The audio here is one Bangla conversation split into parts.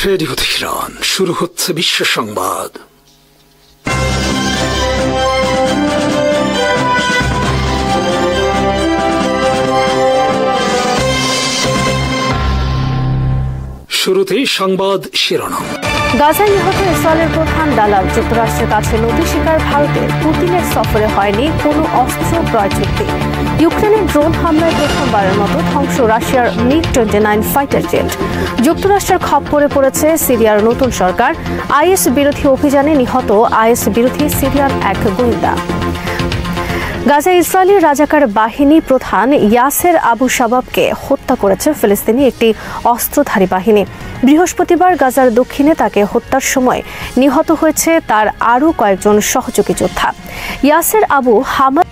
রেডিও তেহরান, শুরু হচ্ছে বিশ্ব সংবাদ। শুরুতেই সংবাদ শিরোনাম। গাজায় নিহত ইসরায়েলের প্রধান দালাল যুক্তরাষ্ট্রের কাছে নথি স্বীকার ভারতের। পুতিনের সফরে হয়নি কোনো অস্ত্র ক্রয় চুক্তি। ইউক্রেনের ড্রোন হামলায় প্রথমবারের মতো ধ্বংস রাশিয়ার MiG-29 ফাইটার জেট। যুক্তরাষ্ট্রের খপ্পরে পড়েছে সিরিয়ার নতুন সরকার। আইএস বিরোধী অভিযানে নিহত আইএস বিরোধী সিরিয়ার এক গোয়েন্দা। গাজায় ইসরায়েলি রাজাকার বাহিনী প্রধান ইয়াসের আবু শাবাবকে হত্যা করেছে ফিলিস্তিনি একটি অস্ত্রধারী বাহিনী। বৃহস্পতিবার গাজার দক্ষিণে তাকে হত্যার সময় নিহত হয়েছে তার আরও কয়েকজন সহযোগী যোদ্ধা। ইয়াসের আবু হামাদ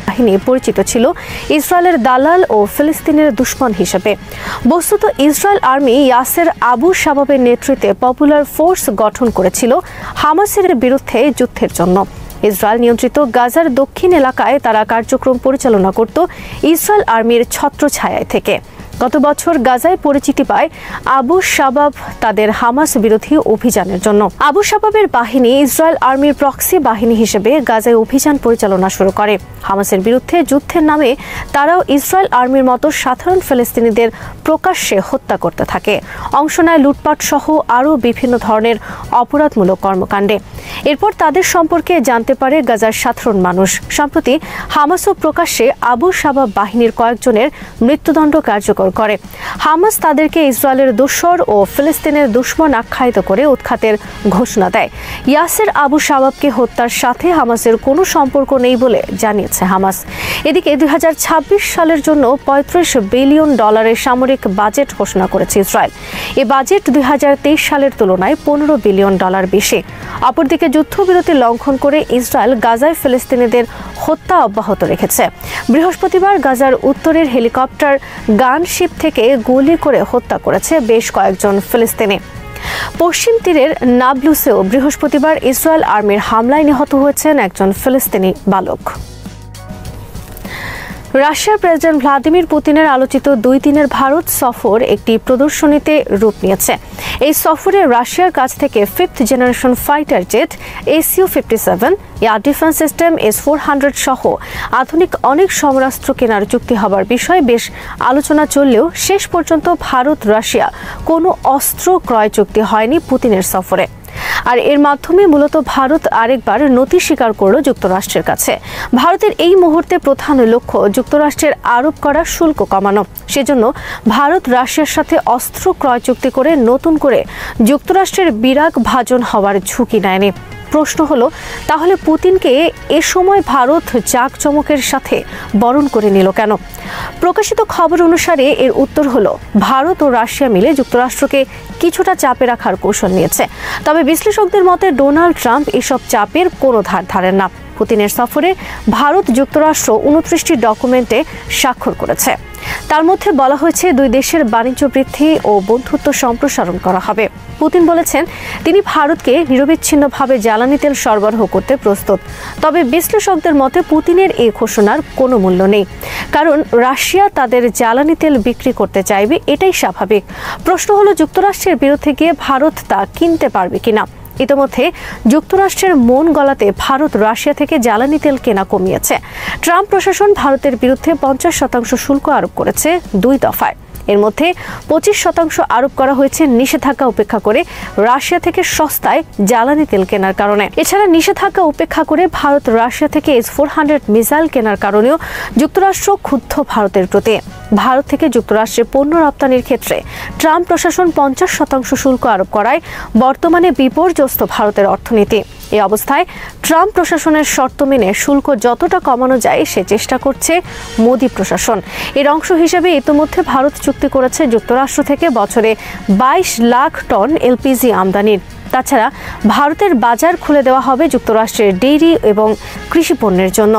বাহিনী পরিচিত ছিল ইসরায়েলের দালাল ও ফিলিস্তিনের দুশমন হিসেবে। বস্তুত ইসরায়েল আর্মি ইয়াসের আবু শাবাবের নেতৃত্বে পপুলার ফোর্স গঠন করেছিল হামাসের বিরুদ্ধে যুদ্ধের জন্য। ইসরায়েল নিয়ন্ত্রিত গাজার দক্ষিণ এলাকায় তারা কার্যক্রম পরিচালনা করত ইসরায়েল আর্মির ছত্রছায়ায় থেকে। গত বছর গাজায় পরিচিতি পায় আবু শাবাব তাদের হামাস বিরোধী অভিযানের জন্য। আবু শাবাবের বাহিনী ইসরায়েল আর্মির প্রক্সি বাহিনী হিসেবে গাজায় অভিযান পরিচালনা শুরু করে। হামাসের বিরুদ্ধে যুদ্ধের নামে তারাও ইসরায়েল আর্মির মতো সাধারণ ফিলিস্তিনিদের প্রকাশ্যে হত্যা করতে থাকে, অংশ নেয় লুটপাট সহ আরও বিভিন্ন ধরনের অপরাধমূলক কর্মকাণ্ডে। এরপর তাদের সম্পর্কে জানতে পারে গাজার সাধারণ মানুষ। সম্প্রতি হামাসও প্রকাশ্যে আবু শাবাব বাহিনীর কয়েকজনের মৃত্যুদণ্ড কার্যকর করে। হামাস তাদেরকে ইসরায়েলের দোসর ও ফিলিস্তিনের দুশমন আখ্যায়িত করে উৎখাতের ঘোষণা দেয়। ইয়াসের আবু শাবাবকে হত্যার সাথে হামাসের কোনো সম্পর্ক নেই বলে জানিয়েছে হামাস। এদিকে 2026 সালের জন্য $35 বিলিয়ন সামরিক বাজেট ঘোষণা করেছে ইসরায়েল। এ বাজেট 2023 সালের তুলনায় $15 বিলিয়ন বেশি। অপরদিকে যুদ্ধবিরতি লঙ্ঘন করে ইসরায়েল গাজায় ফিলিস্তিনিদের হত্যা অব্যাহত রেখেছে। বৃহস্পতিবার গাজার উত্তরের হেলিকপ্টার গানশিপ থেকে গুলি করে হত্যা করেছে বেশ কয়েকজন ফিলিস্তিনি। পশ্চিম তীরের নাবলুসেও বৃহস্পতিবার ইসরায়েল আর্মির হামলায় নিহত হয়েছেন একজন ফিলিস্তিনি বালক। রাশিয়ার প্রেসিডেন্ট ভ্লাদিমির পুতিনের আলোচিত 2 দিনের ভারত সফর একটি প্রদর্শনীতে রূপ নিয়েছে। এই সফরে রাশিয়ার কাছ থেকে 5th generation fighter jet Su-57, air defence system S-400 সহ আধুনিক অনেক সমরাস্ত্র কেনার চুক্তি হবার বিষয়ে বেশ আলোচনা চললেও শেষ পর্যন্ত ভারত রাশিয়া কোনো অস্ত্র ক্রয় চুক্তি হয়নি পুতিনের সফরে। আর এর মাধ্যমে মূলত ভারত আরেকবার নথি স্বীকার করল যুক্তরাষ্ট্রের কাছে। ভারতের এই মুহূর্তে প্রধান লক্ষ্য যুক্তরাষ্ট্রের আরোপ করা শুল্ক কমানো। সেজন্য ভারত রাশিয়ার সাথে অস্ত্র ক্রয় চুক্তি করে নতুন করে যুক্তরাষ্ট্রের বিরাগ ভাজন হওয়ার ঝুঁকি নেয়নি। প্রশ্ন হলো, তাহলে পুতিনকে এ সময় ভারত জাঁকজমকের সাথে বরণ করে নিল কেন? প্রকাশিত খবর অনুসারে এর উত্তর হলো, ভারত ও রাশিয়া মিলে যুক্তরাষ্ট্রকে কিছুটা চাপে রাখার কৌশল নিয়েছে। তবে বিশ্লেষকদের মতে ডোনাল্ড ট্রাম্প এসব চাপের কোনো ধার ধারেন না। পুতিনের সফরে ভারত যুক্তরাষ্ট্র 29টি ডকুমেন্টে স্বাক্ষর করেছে। তার মধ্যে বলা হয়েছে 2 দেশের বাণিজ্য বৃদ্ধি ও বন্ধুত্ব সম্প্রসারণ করা হবে। পুতিন বলেছেন তিনি ভারতকে নিরবিচ্ছিন্নভাবে জ্বালানি তেল সরবরাহ করতে প্রস্তুত। তবে বিশ্লেষকদের মতে পুতিনের এই ঘোষণার কোনো মূল্য নেই, কারণ রাশিয়া তাদের জ্বালানি তেল বিক্রি করতে চাইবে, এটাই স্বাভাবিক। প্রশ্ন হলো, যুক্তরাষ্ট্রের বিরুদ্ধে গিয়ে ভারত তা কিনতে পারবে কিনা। ইতিমধ্যে যুক্তরাষ্ট্রের মন গলাতে ভারত রাশিয়া থেকে জ্বালানি তেল কেনা কমিয়েছে। ট্রাম্প প্রশাসন ভারতের বিরুদ্ধে 50% শুল্ক আরোপ করেছে 2 দফায়। এর মধ্যে 25% আরোপ করা হয়েছে নিষেধাজ্ঞা উপেক্ষা করে রাশিয়া থেকে সস্তায় জ্বালানি তেল কেনার কারণে। এছাড়া নিষেধাজ্ঞা উপেক্ষা করে ভারত রাশিয়া থেকে S-400 মিসাইল কেনার কারণেও যুক্তরাষ্ট্র ক্ষুব্ধ ভারতের প্রতি। ভারত থেকে যুক্তরাষ্ট্রে পণ্য রপ্তানির ক্ষেত্রে ট্রাম্প প্রশাসন 50% শুল্ক আরোপ করায় বর্তমানে বিপর্যস্ত ভারতের অর্থনীতি। এই অবস্থায় ট্রাম্প প্রশাসনের শর্ত মেনে শুল্ক যতটা কমানো যায় সে চেষ্টা করছে মোদি প্রশাসন। এর অংশ হিসেবে ইতিমধ্যে ভারত চুক্তি করেছে যুক্তরাষ্ট্র থেকে বছরে 22 লাখ টন LPG আমদানির। তাছাড়া ভারতের বাজার খুলে দেওয়া হবে যুক্তরাষ্ট্রের ডেইরি এবং কৃষি পণ্যের জন্য।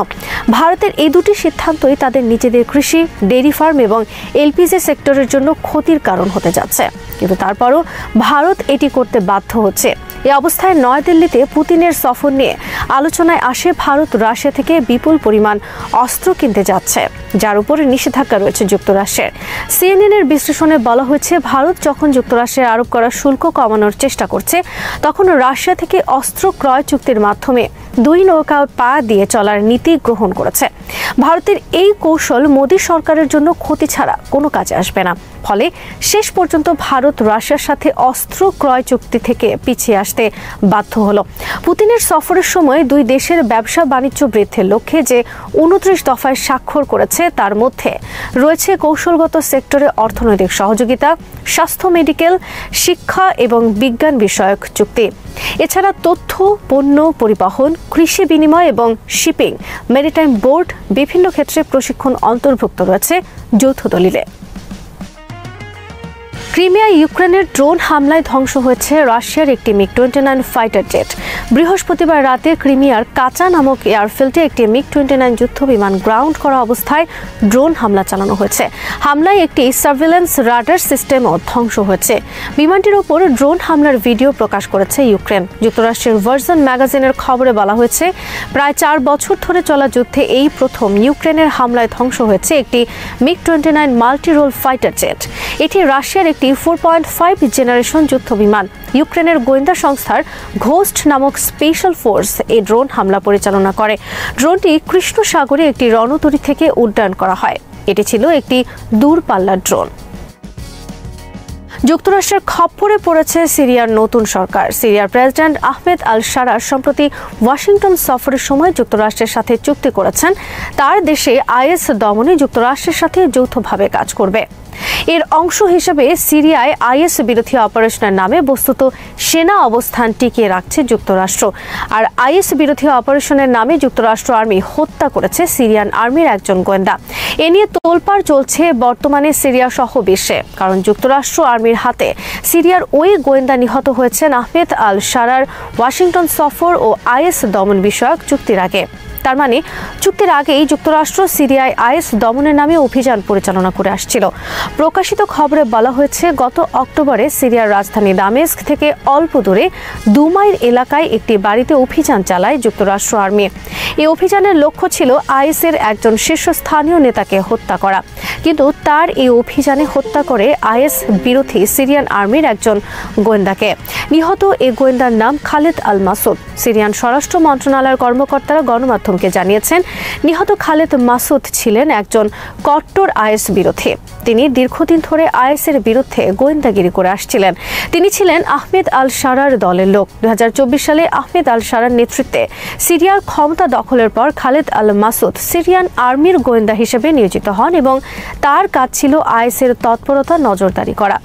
ভারতের এই দুটি সিদ্ধান্তই তাদের নিজেদের কৃষি, ডেইরি ফার্ম এবং LPG সেক্টরের জন্য ক্ষতির কারণ হতে যাচ্ছে। কিন্তু তারপরও ভারত এটি করতে বাধ্য হচ্ছে। এই অবস্থায় নয়াদিল্লিতে পুতিনের সফর নিয়ে আলোচনায় আসে ভারত রাশিয়া থেকে বিপুল পরিমাণ অস্ত্র কিনতে যাচ্ছে, যার উপরে নিষেধাজ্ঞা রয়েছে যুক্তরাষ্ট্রের। সিএনএন-এর বিশ্লেষণে বলা হয়েছে, ভারত যখন যুক্তরাষ্ট্রের আরোপ করা শুল্ক কমানোর চেষ্টা করছে, তখন রাশিয়া থেকে অস্ত্র ক্রয় চুক্তির মাধ্যমে দুই নৌকা পা দিয়ে চলার নীতি গ্রহণ করেছে। ভারতের এই কৌশল মোদী সরকারের জন্য ক্ষতি ছাড়া কোনো কাজে আসবে না। ফলে শেষ পর্যন্ত ভারত রাশিয়ার সাথে অস্ত্র ক্রয় চুক্তি থেকে পিছিয়ে আসতে বাধ্য হলো। পুতিনের সফরের সময় দুই দেশের ব্যবসা বাণিজ্য বৃদ্ধির লক্ষ্যে যে 29 দফায় স্বাক্ষর করেছে, তার মধ্যে রয়েছে কৌশলগত সেক্টরে অর্থনৈতিক সহযোগিতা, স্বাস্থ্য, মেডিকেল, শিক্ষা এবং বিজ্ঞান বিষয়ক চুক্তি। এছাড়া তথ্য, পণ্য পরিবহন, কৃষি বিনিময় এবং শিপিং, মেরিটাইম বোর্ড, বিভিন্ন ক্ষেত্রে প্রশিক্ষণ অন্তর্ভুক্ত রয়েছে যৌথ দলিলে। ক্রিমিয়ায় ইউক্রেনের ড্রোন হামলায় ধ্বংস হয়েছে রাশিয়ার একটি মিগ-29 ফাইটার জেট। বৃহস্পতিবার রাতে ক্রিমিয়ার কাচা নামক এয়ারফিল্ডে একটি মিগ-29 যুদ্ধ বিমান গ্রাউন্ড করা অবস্থায় ড্রোন হামলা চালানো হয়েছে। হামলায় একটি সার্ভেলেন্স রাডার সিস্টেমও ধ্বংস হয়েছে। বিমানটির ওপর ড্রোন হামলার ভিডিও প্রকাশ করেছে ইউক্রেন। যুক্তরাষ্ট্রের ভার্জন ম্যাগাজিনের খবরে বলা হয়েছে, প্রায় 4 বছর ধরে চলা যুদ্ধে এই প্রথম ইউক্রেনের হামলায় ধ্বংস হয়েছে একটি মিগ-29 মাল্টি রোল ফাইটার জেট। এটি রাশিয়ার একটি 4.5 জেনারেশন যুদ্ধ বিমান। ইউক্রেনের গোয়েন্দা সংস্থার ঘোস্ট নামক স্পেশাল ফোর্স এই ড্রোন হামলা পরিচালনা করে। ড্রোনটি কৃষ্ণ সাগরে একটি রণতরী থেকে উড্ডয়ন করা হয়। এটি ছিল একটি দূরপাল্লার ড্রোন। যুক্তরাষ্ট্রের খপ্পরে পড়েছে সিরিয়ার নতুন সরকার। সিরিয়ার প্রেসিডেন্ট আহমেদ আল শারার সম্প্রতি ওয়াশিংটন সফরের সময় যুক্তরাষ্ট্রের সাথে চুক্তি করেছেন, তার দেশে আইএস দমনে যুক্তরাষ্ট্রের সাথে যৌথভাবে কাজ করবে। এর অংশ হিসেবে সিরিয়ায় আইএস বিরোধী অপারেশনের নামে বস্তুত সেনা অবস্থান টিকিয়ে রাখছে যুক্তরাষ্ট্র। আর আইএস বিরোধী অপারেশনের নামে যুক্তরাষ্ট্র আর্মি হত্যা করেছে সিরিয়ান আর্মির একজন গোয়েন্দা। এ নিয়ে তোলপাড় চলছে বর্তমানে সিরিয়া সহ বিশ্বে, কারণ যুক্তরাষ্ট্র আর্মির হাতে সিরিয়ার ওই গোয়েন্দা নিহত হয়েছেন আহমেদ আল শারার ওয়াশিংটন সফর ও আইএস দমন বিষয়ক চুক্তির আগে। তার মানে চুক্তির আগেই যুক্তরাষ্ট্র সিরিয়ায় আইএস দমনের নামে অভিযান পরিচালনা করে আসছিল। প্রকাশিত খবরে বলা হয়েছে, গত অক্টোবরে সিরিয়ার রাজধানী দামেস্ক থেকে অল্প দূরে 2 মাইল এলাকায় একটি বাড়িতে অভিযান চালায় যুক্তরাষ্ট্র আর্মি। এই অভিযানের লক্ষ্য ছিল আইএসের একজন শীর্ষস্থানীয় নেতাকে হত্যা করা, কিন্তু তার এই অভিযানে হত্যা করে আইএস বিরোধী সিরিয়ান আর্মির একজন গোয়েন্দাকে। নিহত এই গোয়েন্দার নাম খালেদ আল মাসুদ। সিরিয়ান স্বরাষ্ট্র মন্ত্রণালয়ের কর্মকর্তারা গণমাধ্যমকে জানিয়েছেন, নিহত খালেদ মাসুদ ছিলেন একজন কট্টর আইএস বিরোধী। তিনি দীর্ঘদিন ধরে আইএসের বিরুদ্ধে গোয়েন্দাগিরি করে আসছিলেন। তিনি ছিলেন আহমেদ আল শারার দলের লোক। 2024 সালে আহমেদ আল শারার নেতৃত্বে সিরিয়ার ক্ষমতা দখলের পর খালেদ আল মাসুদ সিরিয়ান আর্মির গোয়েন্দা হিসেবে নিয়োজিত হন এবং তার কাজ ছিল আইএসের তৎপরতা নজরদারি করা।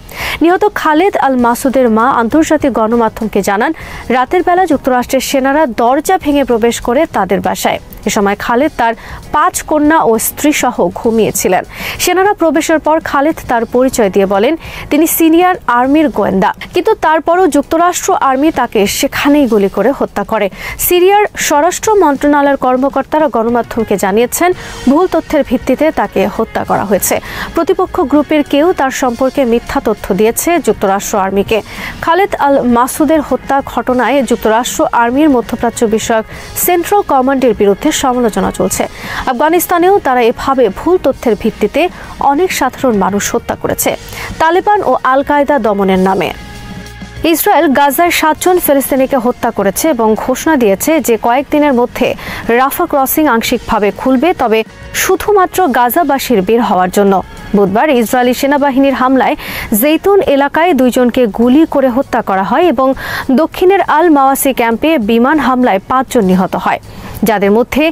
নিহত খালেদ আল মাসুদের মা আন্তর্জাতিক গণমাধ্যমকে জানান, রাতের বেলা যুক্তরাষ্ট্রের সেনারা দরজা ভেঙে প্রবেশ করে তাদের বাসায়। এ সময় খালেদ তার 5 কন্যা ও স্ত্রী সহ ঘুমিয়েছিলেন। সেনারা প্রবেশের পর খালেদ তার পরিচয় দিয়ে বলেন তিনি সিরিয়ান আর্মির গোয়েন্দা, কিন্তু তারপরও যুক্তরাষ্ট্র আর্মি তাকে সেখানেই গুলি করে হত্যা করে। সিরিয়ার স্বরাষ্ট্র মন্ত্রণালয়ের কর্মকর্তারা গণমাধ্যমকে জানিয়েছেন, ভুল তথ্যের ভিত্তিতে তাকে হত্যা করা হয়েছে। প্রতিপক্ষ গ্রুপের কেউ তার সম্পর্কে মিথ্যা তথ্য দিয়েছে যুক্তরাষ্ট্র আর্মিকে। খালেদ আল মাসুদের হত্যা ঘটনায় যুক্তরাষ্ট্র আর্মির মধ্যপ্রাচ্য বিষয়ক সেন্ট্রাল কমান্ডের বিরুদ্ধে সমালোচনা চলছে। আফগানিস্তানেও তারা এভাবে ভুল তথ্যের ভিত্তিতে অনেক সাধারণ মানুষ হত্যা করেছে, তালেবান ও আল কায়দা দমনের নামে। ইসরায়েল গাজায় 7 জন ফিলিস্তিনিকে হত্যা করেছে এবং ঘোষণা দিয়েছে যে কয়েকদিনের মধ্যে রাফা ক্রসিং আংশিকভাবে খুলবে, তবে শুধুমাত্র গাজাবাসীর বের হওয়ার জন্য। বুধবার ইসরায়েলি সেনাবাহিনীর হামলায় জেইতুন এলাকায় 2 জনকে গুলি করে হত্যা করা হয় এবং দক্ষিণের আল মাওয়াসি ক্যাম্পে বিমান হামলায় 5 জন নিহত হয়, যাদের মধ্যে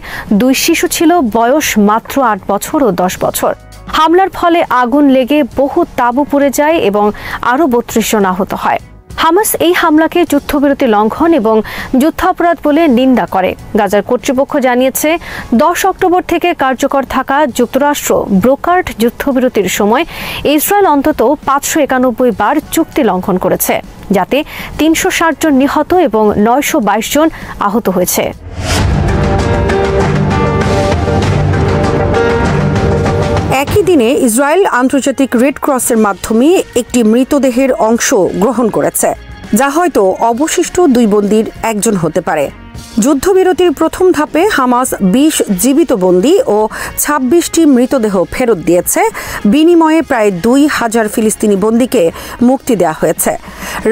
2 শিশু ছিল, বয়স মাত্র 8 বছর ও 10 বছর। হামলার ফলে আগুন লেগে বহু তাঁবু পুড়ে যায় এবং আরও 32 জন আহত হয়। হামাস এই হামলাকে যুদ্ধবিরতি লঙ্ঘন এবং যুদ্ধাপরাধ বলে নিন্দা করে। গাজার কর্তৃপক্ষ জানিয়েছে, 10 অক্টোবর থেকে কার্যকর থাকা যুক্তরাষ্ট্র ব্রোকার্ড যুদ্ধবিরতির সময় ইসরায়েল অন্তত 591 বার চুক্তি লঙ্ঘন করেছে, যাতে 360 জন নিহত এবং 922 জন আহত হয়েছে। একই দিনে ইসরায়েল আন্তর্জাতিক রেড ক্রসের মাধ্যমে একটি মৃতদেহের অংশ গ্রহণ করেছে। যা হয়তো অবশিষ্ট 2 বন্দীর একজন হতে পারে। যুদ্ধবিরতির প্রথম ধাপে হামাস 20 জীবিত বন্দী ও 26টি মৃতদেহ ফেরত দিয়েছে। বিনিময়ে প্রায় 2000 ফিলিস্তিনি বন্দীকে মুক্তি দেওয়া হয়েছে।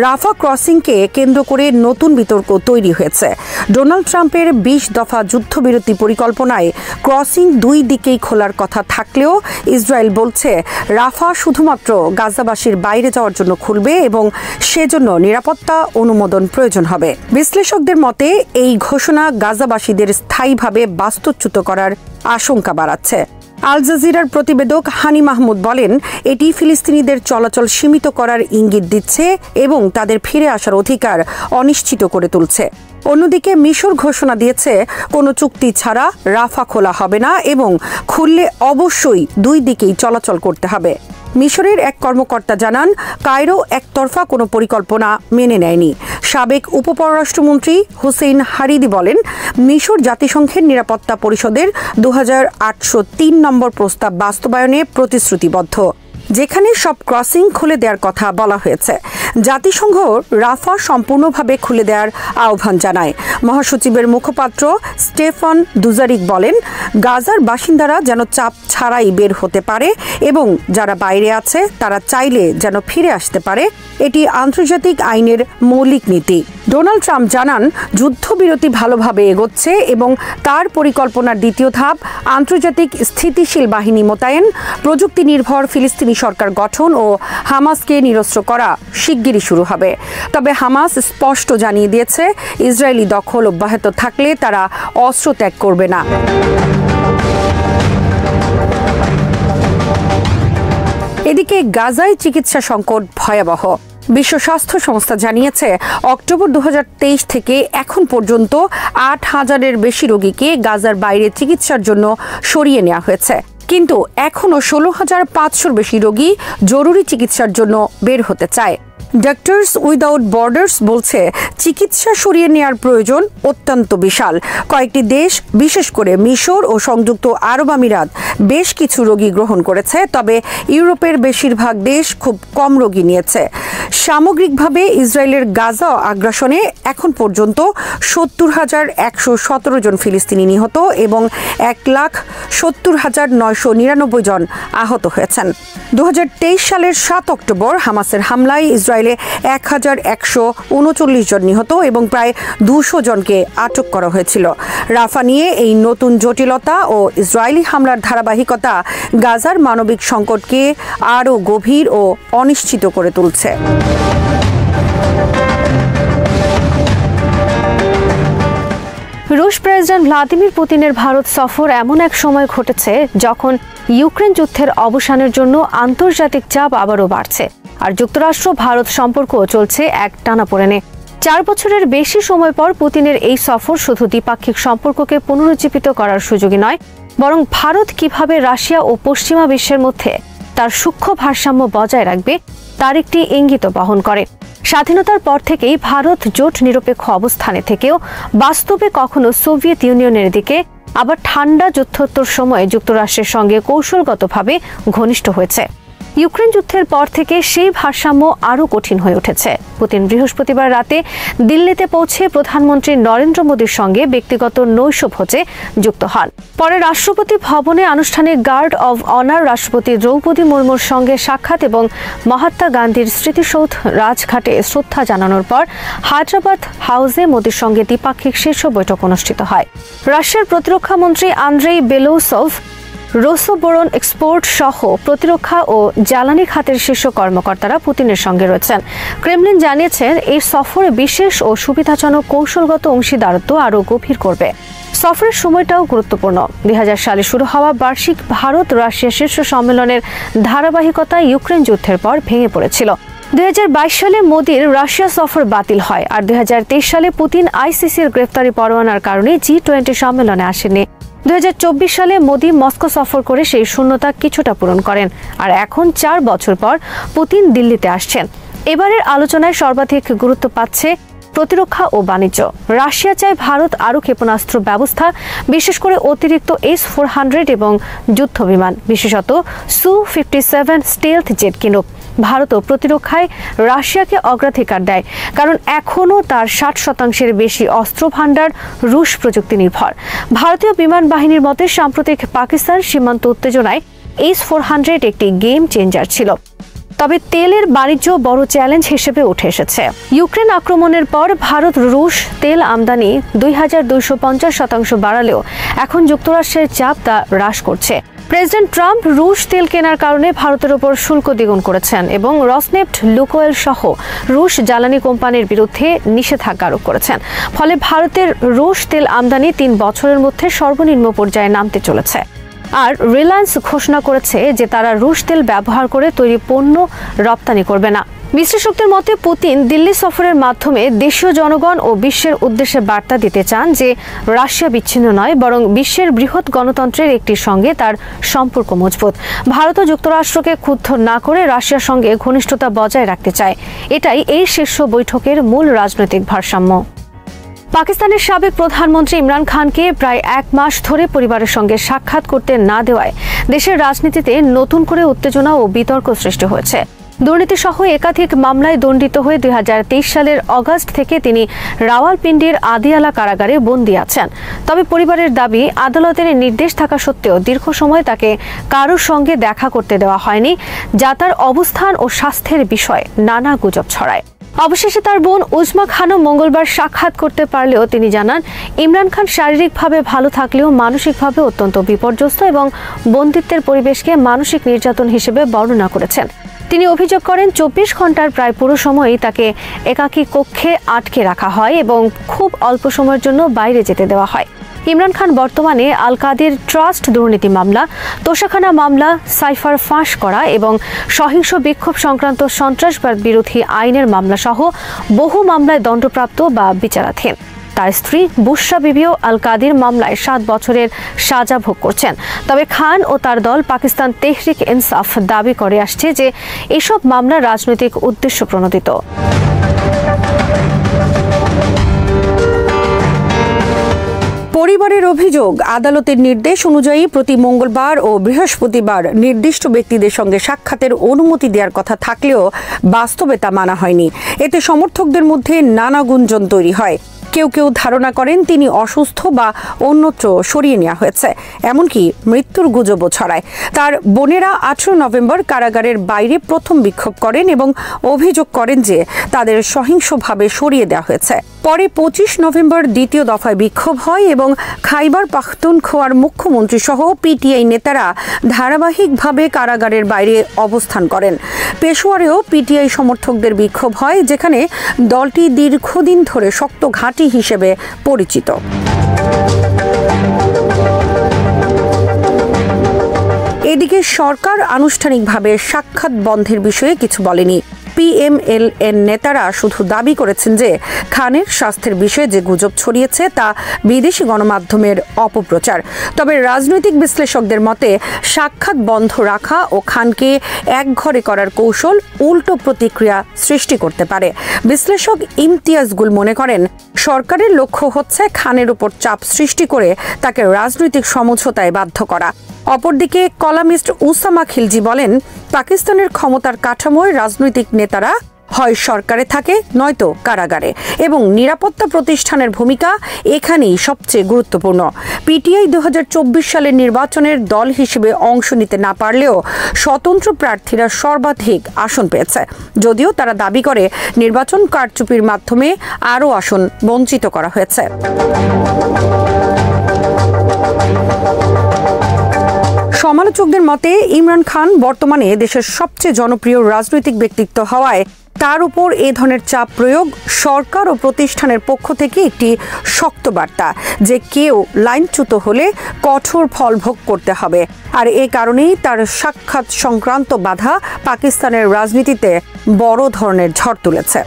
রাফা ক্রসিংকে কেন্দ্র করে নতুন বিতর্ক তৈরি হয়েছে। ডোনাল্ড ট্রাম্পের 20 দফা যুদ্ধবিরতি পরিকল্পনায় ক্রসিং 2 দিকেই খোলার কথা থাকলেও ইসরায়েল বলছে রাফা শুধুমাত্র গাজাবাসীর বাইরে যাওয়ার জন্য খুলবে এবং সেজন্য নিরাপত্তা অনুমোদন প্রয়োজন হবে। বিশ্লেষকদের মতে এই ঘোষণা গাজাবাসীদের স্থায়ীভাবে বাস্তুচ্যুত করার আশঙ্কা বাড়াচ্ছে। আল জাজিরার প্রতিবেদক হানি মাহমুদ বলেন, এটি ফিলিস্তিনিদের চলাচল সীমিত করার ইঙ্গিত দিচ্ছে এবং তাদের ফিরে আসার অধিকার অনিশ্চিত করে তুলছে। অন্যদিকে মিশর ঘোষণা দিয়েছে কোনো চুক্তি ছাড়া রাফা খোলা হবে না এবং খুললে অবশ্যই 2 দিকেই চলাচল করতে হবে। মিশরের এক কর্মকর্তা জানান, কায়রো একতরফা কোনো পরিকল্পনা মেনে নেয়নি। সাবেক উপপররাষ্ট্রমন্ত্রী হুসেইন হারিদি বলেন, মিশর জাতিসংঘের নিরাপত্তা পরিষদের 2803 নম্বর প্রস্তাব বাস্তবায়নে প্রতিশ্রুতিবদ্ধ, যেখানে সব ক্রসিং খুলে দেওয়ার কথা বলা হয়েছে। জাতিসংঘ রাফা সম্পূর্ণভাবে খুলে দেওয়ার আহ্বান জানায়। মহাসচিবের মুখপাত্র স্টেফান দুজারিক বলেন, গাজার বাসিন্দারা যেন চাপ ছাড়াই বের হতে পারে এবং যারা বাইরে আছে তারা চাইলে যেন ফিরে আসতে পারে। এটি আন্তর্জাতিক আইনের মৌলিক নীতি। ডোনাল্ড ট্রাম্প জানান, যুদ্ধবিরতি ভালোভাবে এগোচ্ছে এবং তার পরিকল্পনার দ্বিতীয় ধাপ আন্তর্জাতিক স্থিতিশীল বাহিনী মোতায়েন, প্রযুক্তি নির্ভর ফিলিস্তিনি সরকার গঠন ও হামাসকে নিরস্ত্র করা শিগগিরই শুরু হবে। তবে হামাস স্পষ্ট জানিয়ে দিয়েছে, ইসরায়েলি দখল অব্যাহত থাকলে তারা অস্ত্র ত্যাগ করবে না। এদিকে গাজায় চিকিৎসা সংকট ভয়াবহ। বিশ্ব স্বাস্থ্য সংস্থা জানিয়েছে, অক্টোবর 2023 থেকে এখন পর্যন্ত 8000-এর বেশি রোগীকে গাজার বাইরে চিকিৎসার জন্য সরিয়ে নেওয়া হয়েছে, কিন্তু এখনও 16,500-র বেশি রোগী জরুরি চিকিৎসার জন্য বের হতে চায়। ডক্টরস উইদাউট বর্ডার্স বলছে, চিকিৎসা সরিয়ে নেওয়ার প্রয়োজন অত্যন্ত বিশাল। কয়েকটি দেশ, বিশেষ করে মিশর ও সংযুক্ত আরব আমিরাত বেশ কিছু রোগী গ্রহণ করেছে, তবে ইউরোপের বেশিরভাগ দেশ খুব কম রোগী নিয়েছে। সামগ্রিকভাবে ইসরায়েলের গাজা আগ্রাসনে এখন পর্যন্ত 70,117 জন ফিলিস্তিনি নিহত এবং 1,70,999 জন আহত হয়েছেন। 2023 সালের 7 অক্টোবর হামাসের হামলায় ইসরায়েলে 1,139 জন নিহত এবং প্রায় 200 জনকে আটক করা হয়েছিল। রাফা নিয়ে এই নতুন জটিলতা ও ইসরায়েলি হামলার ধারাবাহিকতা গাজার মানবিক সংকটকে আরও গভীর ও অনিশ্চিত করে তুলছে। রুশ প্রেসিডেন্ট ভ্লাদিমির পুতিনের ভারত সফর এমন এক সময় ঘটেছে যখন ইউক্রেন যুদ্ধের অবসানের জন্য আন্তর্জাতিক চাপ আবারও বাড়ছে, আর যুক্তরাষ্ট্র ভারত সম্পর্ক চলছে এক টানাপোড়েনে। 4 বছরের বেশি সময় পর পুতিনের এই সফর শুধু দ্বিপাক্ষিক সম্পর্ককে পুনরুজ্জীবিত করার সুযোগই নয়, বরং ভারত কিভাবে রাশিয়া ও পশ্চিমা বিশ্বের মধ্যে তার সূক্ষ্ম ভারসাম্য বজায় রাখবে তার একটি ইঙ্গিত বহন করে। স্বাধীনতার পর থেকেই ভারত জোট নিরপেক্ষ অবস্থানে থেকেও বাস্তবে কখনো সোভিয়েত ইউনিয়নের দিকে, আবার ঠান্ডা যুদ্ধোত্তর সময়ে যুক্তরাষ্ট্রের সঙ্গে কৌশলগতভাবে ঘনিষ্ঠ হয়েছে। ইউক্রেন যুদ্ধের পর থেকে সেই ভারসাম্য আরও কঠিন হয়ে উঠেছে। পুতিন বৃহস্পতিবার রাতে দিল্লিতে পৌঁছে প্রধানমন্ত্রী নরেন্দ্র মোদীর সঙ্গে ব্যক্তিগত নৈশভোজে যুক্ত হন। পরে রাষ্ট্রপতি ভবনে আনুষ্ঠানিক গার্ড অব অনার রাষ্ট্রপতি দ্রৌপদী মুর্মুর সঙ্গে সাক্ষাৎ এবং মহাত্মা গান্ধীর স্মৃতিসৌধ রাজঘাটে শ্রদ্ধা জানানোর পর হায়দ্রাবাদ হাউসে মোদীর সঙ্গে দ্বিপাক্ষিক শীর্ষ বৈঠক অনুষ্ঠিত হয়। রাশিয়ার প্রতিরক্ষা মন্ত্রী আন্দ্রেই বেলোসভ, রোসোবোরন এক্সপোর্ট সহ প্রতিরক্ষা ও জ্বালানি খাতের শীর্ষ কর্মকর্তারা পুতিনের সঙ্গে রয়েছেন। ক্রেমলিন জানিয়েছেন, এই সফরে বিশেষ ও সুবিধাজনক কৌশলগত অংশীদারত্ব আরও গভীর করবে। সফরের সময়টাও গুরুত্বপূর্ণ। 2000 সালে শুরু হওয়া বার্ষিক ভারত রাশিয়া শীর্ষ সম্মেলনের ধারাবাহিকতা ইউক্রেন যুদ্ধের পর ভেঙে পড়েছিল। 2022 সালে মোদির রাশিয়া সফর বাতিল হয়, আর 2023 সালে পুতিন আইসিসির গ্রেফতারি পরোয়ানার কারণে G20 সম্মেলনে আসেননি। 2024 সালে মোদি মস্কো সফর করে সেই শূন্যতা কিছুটা পূরণ করেন, আর এখন 4 বছর পর পুতিন দিল্লিতে আসছেন। এবারের আলোচনায় সর্বাধিক গুরুত্ব পাচ্ছে প্রতিরক্ষা ও বাণিজ্য। রাশিয়া চায় ভারত আরও ক্ষেপণাস্ত্র ব্যবস্থা, বিশেষ করে অতিরিক্ত S-400 এবং যুদ্ধ বিমান, বিশেষত Su-57 স্টেলথ জেট কিনুক। ভারতও প্রতিরক্ষায় রাশিয়াকে অগ্রাধিকার দেয়, কারণ এখনও তার 60% বেশি অস্ত্র ভাণ্ডার রুশ প্রযুক্তি নির্ভর। ভারতীয় বিমান বাহিনীর মতে সাম্প্রতিক পাকিস্তান সীমান্ত উত্তেজনায় S-400 একটি গেম চেঞ্জার ছিল। তবে তেলের বাণিজ্য বড় চ্যালেঞ্জ হিসেবে উঠে এসেছে। ইউক্রেন আক্রমণের পর ভারত রুশ তেল আমদানি 2250% বাড়ালেও এখন যুক্তরাষ্ট্রের চাপ তা হ্রাস করছে। প্রেসিডেন্ট ট্রাম্প রুশ তেল কেনার কারণে ভারতের ওপর শুল্ক দ্বিগুণ করেছেন এবং রসনেফট, লুকোয়েল সহ রুশ জ্বালানি কোম্পানির বিরুদ্ধে নিষেধাজ্ঞা আরোপ করেছেন। ফলে ভারতের রুশ তেল আমদানি 3 বছরের মধ্যে সর্বনিম্ন পর্যায়ে নামতে চলেছে। আর রিলায়েন্স ঘোষণা করেছে যে তারা রুশ তেল ব্যবহার করে তৈরি পণ্য রপ্তানি করবে না। বিশ্লেষকদের মতে পুতিন দিল্লি সফরের মাধ্যমে দেশীয় জনগণ ও বিশ্বের উদ্দেশ্যে বার্তা দিতে চান যে রাশিয়া বিচ্ছিন্ন নয়, বরং বিশ্বের বৃহৎ গণতন্ত্রের একটির সঙ্গে তার সম্পর্ক মজবুত। ভারত ও যুক্তরাষ্ট্রকে ক্ষুব্ধ না করে রাশিয়ার সঙ্গে ঘনিষ্ঠতা বজায় রাখতে চায়। এটাই এই শীর্ষ বৈঠকের মূল রাজনৈতিক ভারসাম্য। পাকিস্তানের সাবেক প্রধানমন্ত্রী ইমরান খানকে প্রায় 1 মাস ধরে পরিবারের সঙ্গে সাক্ষাৎ করতে না দেওয়ায় দেশের রাজনীতিতে নতুন করে উত্তেজনা ও বিতর্ক সৃষ্টি হয়েছে। দুর্নীতিসহ একাধিক মামলায় দণ্ডিত হয়ে 2023 সালের অগাস্ট থেকে তিনি রাওয়ালপিন্ডির আদিয়ালা কারাগারে বন্দী আছেন। তবে পরিবারের দাবি, আদালতের নির্দেশ থাকা সত্ত্বেও দীর্ঘ সময় তাকে কারোর সঙ্গে দেখা করতে দেওয়া হয়নি, যা তার অবস্থান ও স্বাস্থ্যের বিষয়ে নানা গুজব ছড়ায়। অবশেষে তার বোন উজমা খানও মঙ্গলবার সাক্ষাৎ করতে পারলেও তিনি জানান, ইমরান খান শারীরিকভাবে ভালো থাকলেও মানসিকভাবে অত্যন্ত বিপর্যস্ত এবং বন্দিত্বের পরিবেশকে মানসিক নির্যাতন হিসেবে বর্ণনা করেছেন। তিনি অভিযোগ করেন 24 ঘন্টার প্রায় পুরো সময়ই তাকে একাকী কক্ষে আটকে রাখা হয় এবং খুব অল্প সময়ের জন্য বাইরে যেতে দেওয়া হয়। ইমরান খান বর্তমানে আল কাদির ট্রাস্ট দুর্নীতি মামলা, তোষাখানা মামলা, সাইফার ফাঁস করা এবং সহিংস বিক্ষোভ সংক্রান্ত সন্ত্রাসবাদ বিরোধী আইনের মামলা সহ বহু মামলায় দণ্ডপ্রাপ্ত বা বিচারাধীন। তার স্ত্রী বুশরা বিবিও আল কাদির মামলায় 7 বছরের সাজা ভোগ করছেন। তবে খান ও তার দল পাকিস্তান তেহরিক ইনসাফ দাবি করে আসছে যে এসব মামলা রাজনৈতিক উদ্দেশ্য প্রণোদিত। পরিবারের অভিযোগ, আদালতের নির্দেশ অনুযায়ী প্রতি মঙ্গলবার ও বৃহস্পতিবার নির্দিষ্ট ব্যক্তিদের সঙ্গে সাক্ষাতের অনুমতি দেওয়ার কথা থাকলেও বাস্তবে তা মানা হয়নি। এতে সমর্থকদের মধ্যে নানা গুঞ্জন তৈরি হয়। কেউ কেউ ধারণা করেন তিনি অসুস্থ বা অন্যত্র সরিয়ে নেওয়া হয়েছে, এমনকি মৃত্যুর গুজবও ছড়ায়। তার বোনেরা 18 নভেম্বর কারাগারের বাইরে প্রথম বিক্ষোভ করেন এবং অভিযোগ করেন যে তাদের সহিংসভাবে সরিয়ে দেওয়া হয়েছে। পরে 25 নভেম্বর দ্বিতীয় দফায় বিক্ষোভ হয় এবং খাইবার পাখতুনখোয়ার মুখ্যমন্ত্রী সহ পিটিআই নেতারা ধারাবাহিকভাবে কারাগারের বাইরে অবস্থান করেন। পেশোয়ারেও পিটিআই সমর্থকদের বিক্ষোভ হয়, যেখানে দলটি দীর্ঘদিন ধরে শক্ত ঘাঁটি হিসেবে পরিচিত। এদিকে সরকার আনুষ্ঠানিকভাবে সাক্ষাৎ বন্ধের বিষয়ে কিছু বলেনি। পিএমএলএন নেতারা শুধু দাবি করেছেন যে খানের স্বাস্থ্যের বিষয়ে যে গুজব ছড়িয়েছে তা বিদেশি গণমাধ্যমের অপপ্রচার। তবে রাজনৈতিক বিশ্লেষকদের মতে সাক্ষাৎ বন্ধ রাখা ও খানকে একঘরে করার কৌশল উল্টো প্রতিক্রিয়া সৃষ্টি করতে পারে। বিশ্লেষক ইমতিয়াজ গুল মনে করেন, সরকারের লক্ষ্য হচ্ছে খানের উপর চাপ সৃষ্টি করে তাকে রাজনৈতিক সমঝোতায় বাধ্য করা। অপরদিকে কলামিস্ট উসামা খিলজি বলেন, পাকিস্তানের ক্ষমতার কাঠামোয় রাজনৈতিক নেতারা হয় সরকারে থাকে নয়তো কারাগারে, এবং নিরাপত্তা প্রতিষ্ঠানের ভূমিকা এখানেই সবচেয়ে গুরুত্বপূর্ণ। পিটিআই 2024 সালের নির্বাচনের দল হিসেবে অংশ নিতে না পারলেও স্বতন্ত্র প্রার্থীরা সর্বাধিক আসন পেয়েছে, যদিও তারা দাবি করে নির্বাচন কারচুপির মাধ্যমে আরও আসন বঞ্চিত করা হয়েছে। সমালোচকদের মতে ইমরান খান বর্তমানে দেশের সবচেয়ে জনপ্রিয় রাজনৈতিক ব্যক্তিত্ব হওয়ায় তার উপর এ ধরনের চাপ প্রয়োগ সরকার ও প্রতিষ্ঠানের পক্ষ থেকে একটি শক্ত বার্তা যে কেউ লাইনচ্যুত হলে কঠোর ফল ভোগ করতে হবে। আর এ কারণেই তার সাক্ষাৎ সংক্রান্ত বাধা পাকিস্তানের রাজনীতিতে বড় ধরনের ঝড় তুলেছে।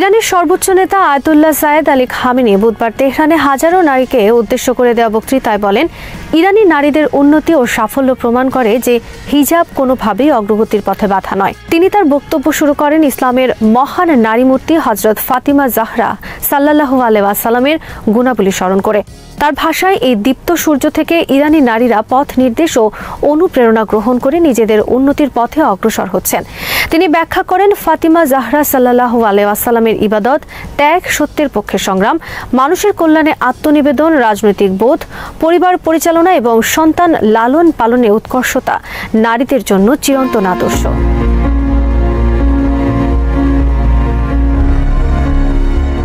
ইরানের সর্বোচ্চ নেতা আয়াতুল্লাহ সায়েদ আলী খামেনি বুধবার তেহরানে হাজারো নারীকে উদ্দেশ্য করে দেওয়া বক্তৃতায় বলেন, ইরানি নারীদের উন্নতি ও সাফল্য প্রমাণ করে যে হিজাব কোনোভাবেই অগ্রগতির পথে বাধা নয়। তিনি তার বক্তব্য শুরু করেন ইসলামের মহান নারীমূর্তি হযরত ফাতিমা জাহরা সাল্লাল্লাহু আলাইহি ওয়াসাল্লামের গুণাবলী স্মরণ করে। তার ভাষায়, এই দীপ্ত সূর্য থেকে ইরানি নারীরা পথ নির্দেশ ও অনুপ্রেরণা গ্রহণ করে নিজেদের উন্নতির পথে অগ্রসর হচ্ছেন। তিনি ব্যাখ্যা করেন, ফাতিমা জাহরা সাল্লাল্লাহু আলাইহি ওয়াসাল্লামের ইবাদত, ত্যাগ, সত্যের পক্ষে সংগ্রাম, মানুষের কল্যাণে আত্মনিবেদন, রাজনৈতিক বোধ, পরিবার পরিচালনা এবং সন্তান লালন পালনে উৎকর্ষতা নারীদের জন্য চিরন্তন আদর্শ।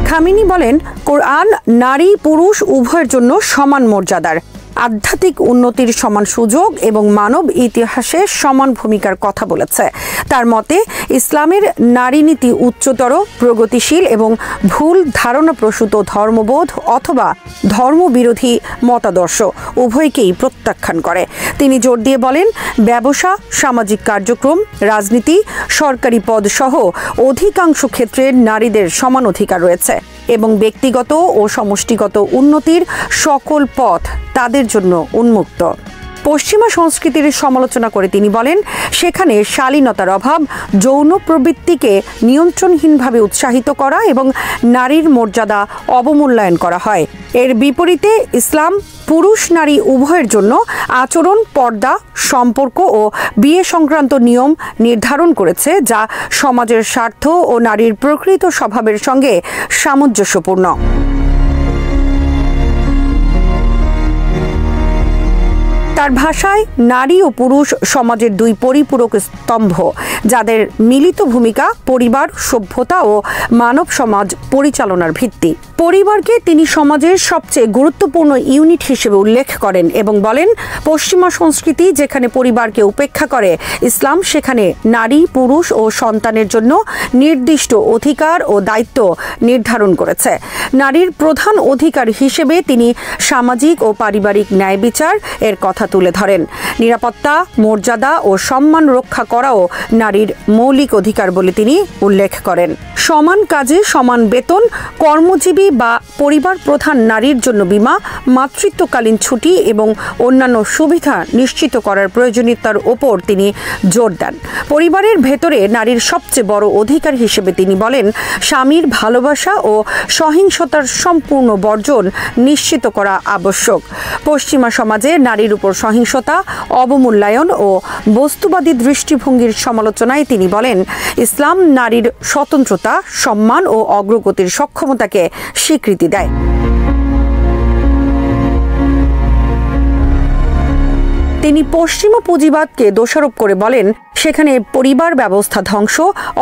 খামেনি বলেন, কোরআন নারী পুরুষ উভয়ের জন্য সমান মর্যাদার, আধ্যাত্মিক উন্নতির সমান সুযোগ এবং মানব ইতিহাসে সমান ভূমিকার কথা বলেছে। তার মতে, ইসলামের নারী নীতি উচ্চতর, প্রগতিশীল এবং ভুল ধারণাপ্রসূত ধর্মবোধ অথবা ধর্মবিরোধী মতাদর্শ উভয়কেই প্রত্যাখ্যান করে। তিনি জোর দিয়ে বলেন, ব্যবসা, সামাজিক কার্যক্রম, রাজনীতি, সরকারি পদ সহ অধিকাংশ ক্ষেত্রে নারীদের সমান অধিকার রয়েছে এবং ব্যক্তিগত ও সমষ্টিগত উন্নতির সকল পথ তাদের জন্য উন্মুক্ত। পশ্চিমা সংস্কৃতির সমালোচনা করে তিনি বলেন, সেখানে শালীনতার অভাব, যৌন প্রবৃত্তিকে নিয়ন্ত্রণহীনভাবে উৎসাহিত করা এবং নারীর মর্যাদা অবমূল্যায়ন করা হয়। এর বিপরীতে ইসলাম পুরুষ নারী উভয়ের জন্য আচরণ, পর্দা, সম্পর্ক ও বিয়ে সংক্রান্ত নিয়ম নির্ধারণ করেছে, যা সমাজের স্বার্থ ও নারীর প্রকৃত স্বভাবের সঙ্গে সামঞ্জস্যপূর্ণ। তার ভাষায়, নারী ও পুরুষ সমাজের দুই পরিপূরক স্তম্ভ, যাদের মিলিত ভূমিকা পরিবার, সভ্যতা ও মানব সমাজ পরিচালনার ভিত্তি। পরিবারকে তিনি সমাজের সবচেয়ে গুরুত্বপূর্ণ ইউনিট হিসেবে উল্লেখ করেন এবং বলেন, পশ্চিমা সংস্কৃতি যেখানে পরিবারকে উপেক্ষা করে, ইসলাম সেখানে নারী, পুরুষ ও সন্তানের জন্য নির্দিষ্ট অধিকার ও দায়িত্ব নির্ধারণ করেছে। নারীর প্রধান অধিকার হিসেবে তিনি সামাজিক ও পারিবারিক ন্যায় বিচার এর কথা তুলে ধরেন। নিরাপত্তা, মর্যাদা ও সম্মান রক্ষা করাও নারীর মৌলিক অধিকার বলে তিনি উল্লেখ করেন। সমান কাজে সমান বেতন, কর্মজীবী বা পরিবার প্রধান নারীর জন্য বীমা, মাতৃত্বকালীন ছুটি এবং অন্যান্য সুবিধা নিশ্চিত করার প্রয়োজনীয়তার ওপর তিনি জোর দেন। পরিবারের ভেতরে নারীর সবচেয়ে বড় অধিকার হিসেবে তিনি বলেন, স্বামীর ভালোবাসা ও সহিংসতার সম্পূর্ণ বর্জন নিশ্চিত করা আবশ্যক। পশ্চিমা সমাজে নারীর উপর সহিংসতা, অবমূল্যায়ন ও বস্তুবাদী দৃষ্টিভঙ্গির সমালোচনায় তিনি বলেন, ইসলাম নারীর স্বতন্ত্রতা, সম্মান ও অগ্রগতির সক্ষমতাকে স্বীকৃতি দেয়। তিনি পশ্চিমা পুঁজিবাদকে দোষারোপ করে বলেন, সেখানে পরিবার ব্যবস্থা ধ্বংস,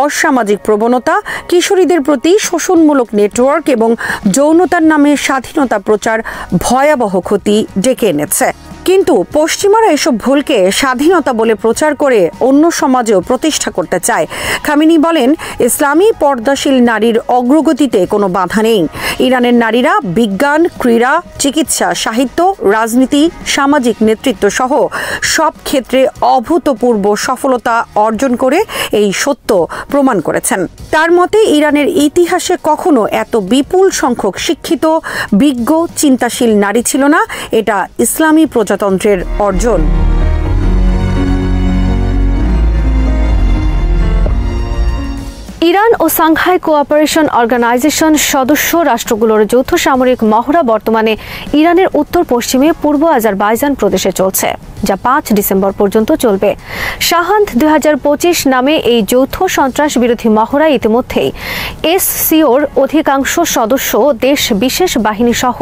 অসামাজিক প্রবণতা, কিশোরীদের প্রতি শোষণমূলক নেটওয়ার্ক এবং যৌনতার নামে স্বাধীনতা প্রচার ভয়াবহ ক্ষতি ডেকে এনেছে। কিন্তু পশ্চিমারা এসব ভুলকে স্বাধীনতা বলে প্রচার করে অন্য সমাজেও প্রতিষ্ঠা করতে চায়। খামেনি বলেন, ইসলামী পর্দাশীল নারীর অগ্রগতিতে কোনো বাধা নেই। ইরানের নারীরা বিজ্ঞান, ক্রীড়া, চিকিৎসা, সাহিত্য, রাজনীতি, সামাজিক নেতৃত্ব সহ সব ক্ষেত্রে অভূতপূর্ব সফলতা অর্জন করে এই সত্য প্রমাণ করেছেন। তার মতে, ইরানের ইতিহাসে কখনো এত বিপুল সংখ্যক শিক্ষিত, বিজ্ঞ, চিন্তাশীল নারী ছিল না। এটা ইসলামী প্রজাতন্ত্রের অর্জন। ইরান ও সাংহাই কোঅপারেশন অর্গানাইজেশন সদস্য রাষ্ট্রগুলোর যৌথ সামরিক মহড়া বর্তমানে ইরানের উত্তর পশ্চিমে পূর্ব আজারবাইজান প্রদেশে চলছে, যা ৫ ডিসেম্বর পর্যন্ত চলবে। শাহান্ত ২০২৫ নামে এই যৌথ সন্ত্রাস বিরোধী মহড়া ইতিমধ্যেই এসসিওর অধিকাংশ সদস্য দেশ বিশেষ বাহিনী সহ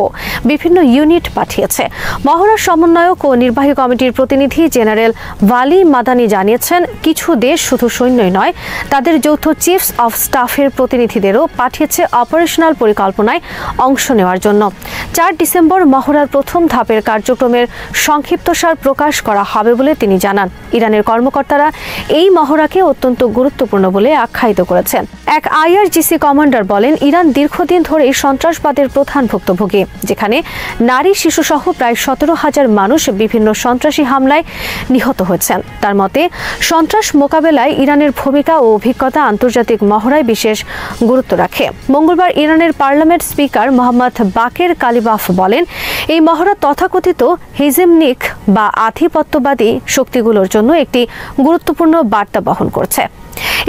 বিভিন্ন ইউনিট পাঠিয়েছে। মহড়ার সমন্বয়ক ও নির্বাহী কমিটির প্রতিনিধি জেনারেল ওয়ালি মাদানি জানিয়েছেন, কিছু দেশ শুধু সৈন্যই নয়, তাদের যৌথ চিফস অফ স্টাফের প্রতিনিধিদেরও পাঠিয়েছে অপারেশনাল পরিকল্পনায় অংশ নেওয়ার জন্য। 4 ডিসেম্বর মহড়ার প্রথম ধাপের কার্যক্রমের সংক্ষিপ্তসার প্রকাশ করা হবে বলে তিনি জানান। ইরানের কর্মকর্তারা এই মহড়াকে অত্যন্ত গুরুত্বপূর্ণ বলে আখ্যায়িত করেছেন। এক IRGC কমান্ডার বলেন, ইরান দীর্ঘদিন ধরেই সন্ত্রাসবাদের প্রধান ভুক্তভোগী, যেখানে নারী শিশুসহ প্রায় 17,000 মানুষ বিভিন্ন সন্ত্রাসী হামলায় নিহত হয়েছেন। তার মতে, সন্ত্রাস মোকাবেলায় ইরানের ভূমিকা ও অভিজ্ঞতা আন্তর্জাতিক মহড়ায় বিশেষ গুরুত্ব রাখে। মঙ্গলবার ইরানের পার্লামেন্ট স্পিকার মোহাম্মদ বাকের কালিবাফ বলেন, এই মহড়া তথাকথিত হেজেমনিক বা আধিপত্যবাদী শক্তিগুলোর জন্য একটি গুরুত্বপূর্ণ বার্তা বহন করছে।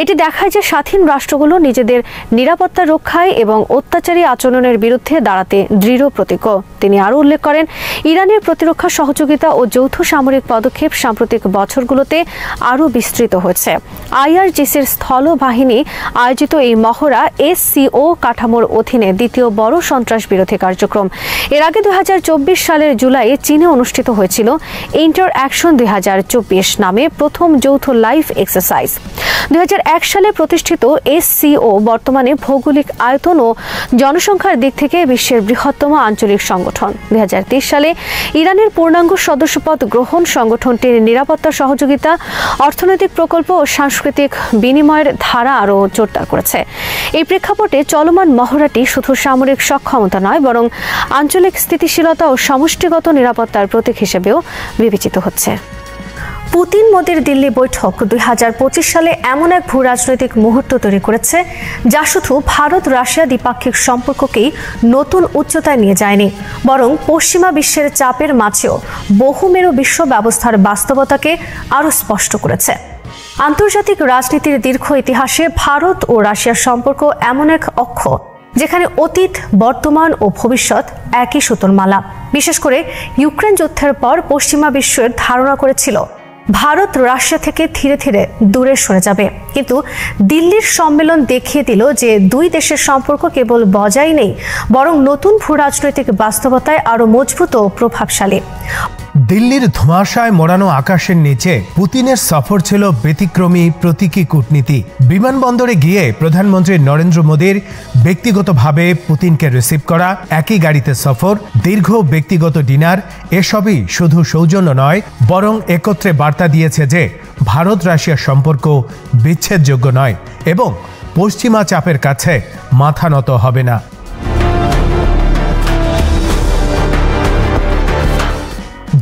এটি দেখায় যে স্বাধীন রাষ্ট্রগুলো নিজেদের নিরাপত্তা রক্ষায় এবং অত্যাচারী আচরণের বিরুদ্ধে দাঁড়াতে দৃঢ় প্রতিজ্ঞ। তিনি আরও উল্লেখ করেন, ইরানের প্রতিরক্ষা সহযোগিতা ও যৌথ সামরিক পদক্ষেপ সাম্প্রতিক বছরগুলোতে আরও বিস্তৃত হয়েছে। IRGCর স্থল বাহিনী আয়োজিত এই মহড়া SCO কাঠামোর অধীনে দ্বিতীয় বড় সন্ত্রাস বিরোধী কার্যক্রম। এর আগে 2024 সালের জুলাইয়ে চীনে অনুষ্ঠিত হয়েছিল ইন্টার অ্যাকশন 2024 নামে প্রথম যৌথ লাইভ এক্সারসাইজ। 2001 সালে প্রতিষ্ঠিত SCO বর্তমানে ভৌগোলিক আয়তন ও জনসংখ্যার দিক থেকে বিশ্বের বৃহত্তম আঞ্চলিক সংগঠন। 2023 সালে ইরানের পূর্ণাঙ্গ সদস্যপদ গ্রহণ সংগঠনটির নিরাপত্তা সহযোগিতা, অর্থনৈতিক প্রকল্প ও সাংস্কৃতিক বিনিময়ের ধারা আরও জোরদার করেছে। এই প্রেক্ষাপটে চলমান মহড়াটি শুধু সামরিক সক্ষমতা নয়, বরং আঞ্চলিক স্থিতিশীলতা ও সমষ্টিগত নিরাপত্তার প্রতীক হিসেবেও বিবেচিত হচ্ছে। পুতিন মোদির দিল্লি বৈঠক 2025 সালে এমন এক ভূ রাজনৈতিক মুহূর্ত তৈরি করেছে যা শুধু ভারত রাশিয়া দ্বিপাক্ষিক সম্পর্ককেই নতুন উচ্চতায় নিয়ে যায়নি, বরং পশ্চিমা বিশ্বের চাপের মাঝেও বহুমেরু বিশ্ব ব্যবস্থার বাস্তবতাকে আরও স্পষ্ট করেছে। আন্তর্জাতিক রাজনীতির দীর্ঘ ইতিহাসে ভারত ও রাশিয়ার সম্পর্ক এমন এক অক্ষ যেখানে অতীত, বর্তমান ও ভবিষ্যৎ একই সুতোর মালা। বিশেষ করে ইউক্রেন যুদ্ধের পর পশ্চিমা বিশ্বের ধারণা করেছিল ভারত রাশিয়া থেকে ধীরে ধীরে দূরে সরে যাবে, কিন্তু দিল্লির সম্মেলন দেখিয়ে দিল যে দুই দেশের সম্পর্ক কেবল বজায় নেই, বরং নতুন ভূ রাজনৈতিক বাস্তবতায় আরও মজবুত ও প্রভাবশালী। দিল্লির ধোঁয়াশায় মোড়ানো আকাশের নিচে পুতিনের সফর ছিল ব্যতিক্রমী প্রতীকী কূটনীতি। বিমানবন্দরে গিয়ে প্রধানমন্ত্রী নরেন্দ্র মোদীর ব্যক্তিগতভাবে পুতিনকে রিসিভ করা, একই গাড়িতে সফর, দীর্ঘ ব্যক্তিগত ডিনার, এসবই শুধু সৌজন্য নয়, বরং একত্রে বার্তা দিয়েছে যে ভারত রাশিয়ার সম্পর্ক বিচ্ছেদযোগ্য নয় এবং পশ্চিমা চাপের কাছে মাথা নত হবে না।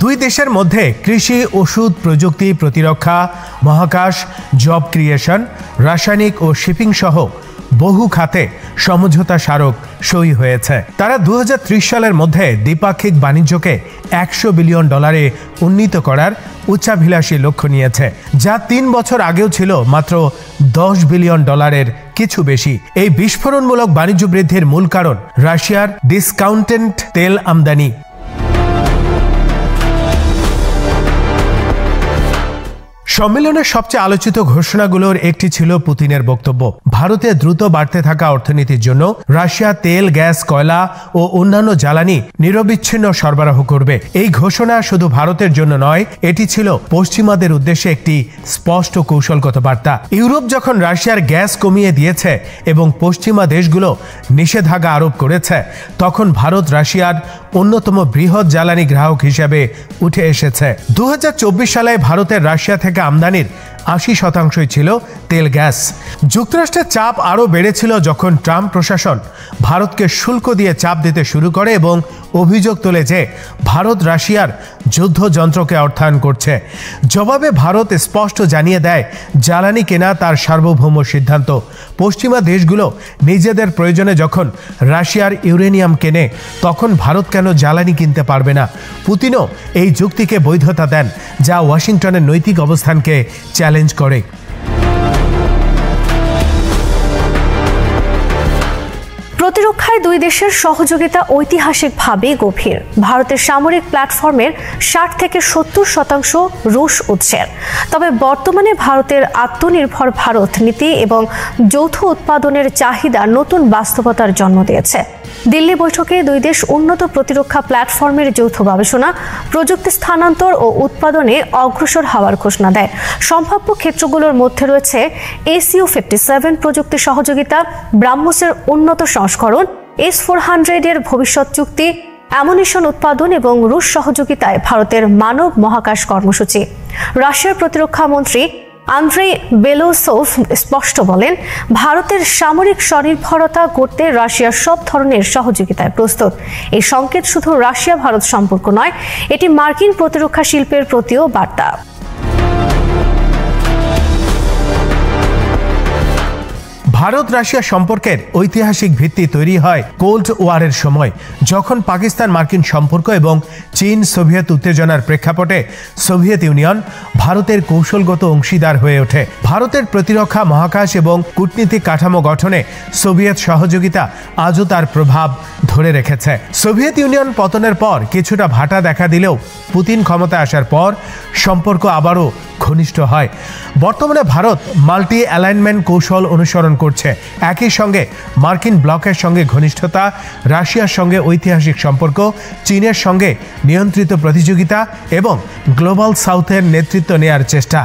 দুই দেশের মধ্যে কৃষি, ওষুধ, প্রযুক্তি, প্রতিরক্ষা, মহাকাশ, জব ক্রিয়েশন, রাসায়নিক ও শিপিং সহ বহু খাতে সমঝোতা স্মারক সই হয়েছে। তারা 2030 সালের মধ্যে দ্বিপাক্ষিক বাণিজ্যকে $100 বিলিয়ন উন্নীত করার উচ্চাভিলাষী লক্ষ্য নিয়েছে, যা 3 বছর আগেও ছিল মাত্র $10 বিলিয়ন কিছু বেশি। এই বিস্ফোরণমূলক বাণিজ্য বৃদ্ধির মূল কারণ রাশিয়ার ডিসকাউন্টেড তেল আমদানি। সম্মেলনের সবচেয়ে আলোচিত ঘোষণাগুলোর একটি ছিল পুতিনের বক্তব্য, ভারতে দ্রুত বাড়তে থাকা অর্থনীতির জন্য রাশিয়া তেল, গ্যাস, কয়লা ও অন্যান্য জ্বালানি নিরবিচ্ছিন্ন সরবরাহ করবে। এই ঘোষণা শুধু ভারতের জন্য নয়, এটি ছিল পশ্চিমাদের উদ্দেশ্যে একটি স্পষ্ট কৌশলগত বার্তা। ইউরোপ যখন রাশিয়ার গ্যাস কমিয়ে দিয়েছে এবং পশ্চিমা দেশগুলো নিষেধাজ্ঞা আরোপ করেছে, তখন ভারত রাশিয়ার অন্যতম বৃহৎ জ্বালানি গ্রাহক হিসেবে উঠে এসেছে। 2024 সালে ভারতের রাশিয়া থেকে আমদানির 80% ছিল তেল, গ্যাস। যুক্তরাষ্ট্রের চাপ আরও বেড়েছিল যখন ট্রাম্প প্রশাসন ভারতকে শুল্ক দিয়ে চাপ দিতে শুরু করে এবং অভিযোগ তোলে যে ভারত রাশিয়ার যুদ্ধযন্ত্রকে অর্থায়ন করছে। জবাবে ভারত স্পষ্ট জানিয়ে দেয়, জ্বালানি কেনা তার সার্বভৌম সিদ্ধান্ত। পশ্চিমা দেশগুলো নিজেদের প্রয়োজনে যখন রাশিয়ার ইউরেনিয়াম কেনে, তখন ভারত কেন জ্বালানি কিনতে পারবে না? পুতিনও এই যুক্তিকে বৈধতা দেন, যা ওয়াশিংটনের নৈতিক অবস্থানকে চ্যালেঞ্জ করে। প্রতিরক্ষায় দুই দেশের সহযোগিতা ঐতিহাসিকভাবে গভীর। ভারতের সামরিক প্ল্যাটফর্মের 60 থেকে 70% রুশ উৎসের। তবে বর্তমানে ভারতের আত্মনির্ভর ভারত নীতি এবং যৌথ উৎপাদনের চাহিদা নতুন বাস্তবতার জন্ম দিয়েছে। দিল্লি বৈঠকে দুই দেশ উন্নত প্রতিরক্ষা প্ল্যাটফর্মের যৌথ গবেষণা, প্রযুক্তি স্থানান্তর ও উৎপাদনে অগ্রসর হওয়ার ঘোষণা দেয়। সম্ভাব্য ক্ষেত্রগুলোর মধ্যে রয়েছে SU-57 প্রযুক্তি সহযোগিতা, ব্রাহ্মসের উন্নত সংস্করণ, S-400 এর ভবিষ্যৎ চুক্তি, অ্যামুনিশন উৎপাদন এবং রুশ সহযোগিতায় ভারতের মানব মহাকাশ কর্মসূচি। রাশিয়ার প্রতিরক্ষা মন্ত্রী আন্দ্রেই বেলোসোভ স্পষ্ট বলেন, ভারতের সামরিক স্বনির্ভরতা করতে রাশিয়া সব ধরনের সহযোগিতায় প্রস্তুত। এই সংকেত শুধু রাশিয়া ভারত সম্পর্ক নয়, এটি মার্কিন প্রতিরক্ষা শিল্পের প্রতিও বার্তা। ভারত রাশিয়া সম্পর্কের ঐতিহাসিক ভিত্তি তৈরি হয় কোল্ড ওয়ারের সময়, যখন পাকিস্তান মার্কিন সম্পর্ক এবং চীন সোভিয়েত উত্তেজনার প্রেক্ষাপটে সোভিয়েত ইউনিয়ন ভারতের কৌশলগত অংশীদার হয়ে ওঠে। ভারতের প্রতিরক্ষা, মহাকাশ এবং কূটনীতিক কাঠামো গঠনে সোভিয়েত সহযোগিতা আজও তার প্রভাব ধরে রেখেছে। সোভিয়েত ইউনিয়ন পতনের পর কিছুটা ভাটা দেখা দিলেও পুতিন ক্ষমতায় আসার পর সম্পর্ক আবারও ঘনিষ্ঠ হয়। বর্তমানে ভারত মাল্টি অ্যালাইনমেন্ট কৌশল অনুসরণ করছে। একই সঙ্গে মার্কিন ব্লকের সঙ্গে ঘনিষ্ঠতা, রাশিয়ার সঙ্গে ঐতিহাসিক সম্পর্ক, চীনের সঙ্গে নিয়ন্ত্রিত প্রতিযোগিতা এবং গ্লোবাল সাউথের নেতৃত্ব নেয়ার চেষ্টা।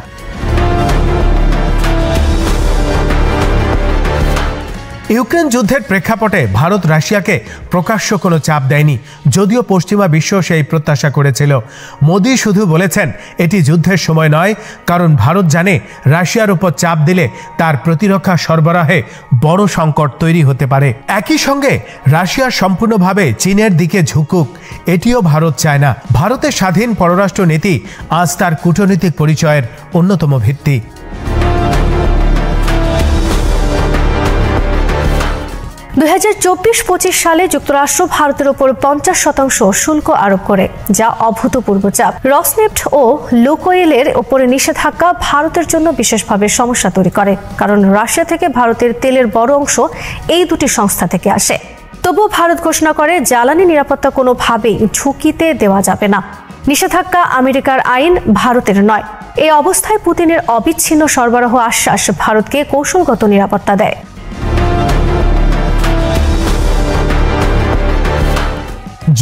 ইউক্রেন যুদ্ধের প্রেক্ষাপটে ভারত রাশিয়াকে প্রকাশ্য কোনো চাপ দেয়নি, যদিও পশ্চিমা বিশ্ব সেই প্রত্যাশা করেছিল। মোদি শুধু বলেছেন এটি যুদ্ধের সময় নয়, কারণ ভারত জানে রাশিয়ার উপর চাপ দিলে তার প্রতিরক্ষা সরবরাহে বড় সংকট তৈরি হতে পারে। একই সঙ্গে রাশিয়া সম্পূর্ণভাবে চীনের দিকে ঝুঁকুক, এটিও ভারত চায় না। ভারতের স্বাধীন পররাষ্ট্র নীতি আজ তার কূটনৈতিক পরিচয়ের অন্যতম ভিত্তি। 2024-25 সালে যুক্তরাষ্ট্র ভারতের উপর 50% শুল্ক আরোপ করে, যা অভূতপূর্ব চাপ। রসনেফট ও লুকোইলের উপরে নিষেধাজ্ঞা ভারতের জন্য বিশেষভাবে সমস্যা তৈরি করে, কারণ রাশিয়া থেকে ভারতের তেলের বড় অংশ এই দুটি সংস্থা থেকে আসে। তবুও ভারত ঘোষণা করে জ্বালানি নিরাপত্তা কোনোভাবেই ঝুঁকিতে দেওয়া যাবে না। নিষেধাজ্ঞা আমেরিকার আইন, ভারতের নয়। এই অবস্থায় পুতিনের অবিচ্ছিন্ন সরবরাহ আশ্বাস ভারতকে কৌশলগত নিরাপত্তা দেয়।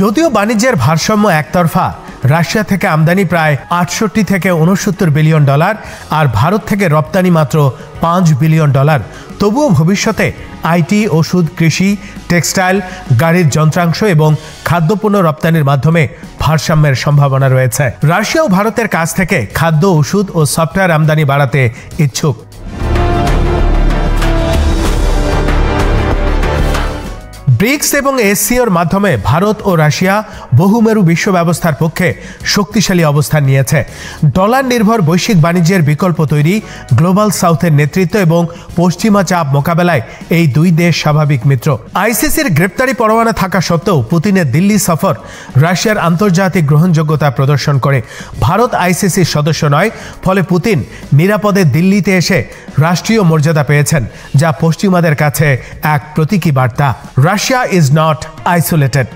যদিও বাণিজ্যের ভারসাম্য একতরফা, রাশিয়া থেকে আমদানি প্রায় 68 থেকে 69 বিলিয়ন ডলার আর ভারত থেকে রপ্তানি মাত্র 5 বিলিয়ন ডলার, তবুও ভবিষ্যতে আইটি, ওষুধ, কৃষি, টেক্সটাইল, গাড়ির যন্ত্রাংশ এবং খাদ্যপণ্য রপ্তানির মাধ্যমে ভারসাম্যের সম্ভাবনা রয়েছে। রাশিয়াও ভারতের কাছ থেকে খাদ্য, ওষুধ ও সফটওয়্যার আমদানি বাড়াতে ইচ্ছুক। ব্রিক্স এবং এসসিওর মাধ্যমে ভারত ও রাশিয়া বহুমেরু বিশ্ব ব্যবস্থার পক্ষে শক্তিশালী অবস্থান নিয়েছে। ডলার নির্ভর বৈশ্বিক বাণিজ্যের বিকল্প তৈরি, গ্লোবাল সাউথের নেতৃত্ব এবং পশ্চিমা চাপ মোকাবেলায় এই দুই দেশ স্বাভাবিক মিত্র। আইসিসির গ্রেপ্তারি পরোয়ানা থাকা সত্ত্বেও পুতিনের দিল্লি সফর রাশিয়ার আন্তর্জাতিক গ্রহণযোগ্যতা প্রদর্শন করে। ভারত আইসিসির সদস্য নয়, ফলে পুতিন নিরাপদে দিল্লিতে এসে রাষ্ট্রীয় মর্যাদা পেয়েছেন, যা পশ্চিমাদের কাছে এক প্রতীকী বার্তা। Russia is not isolated.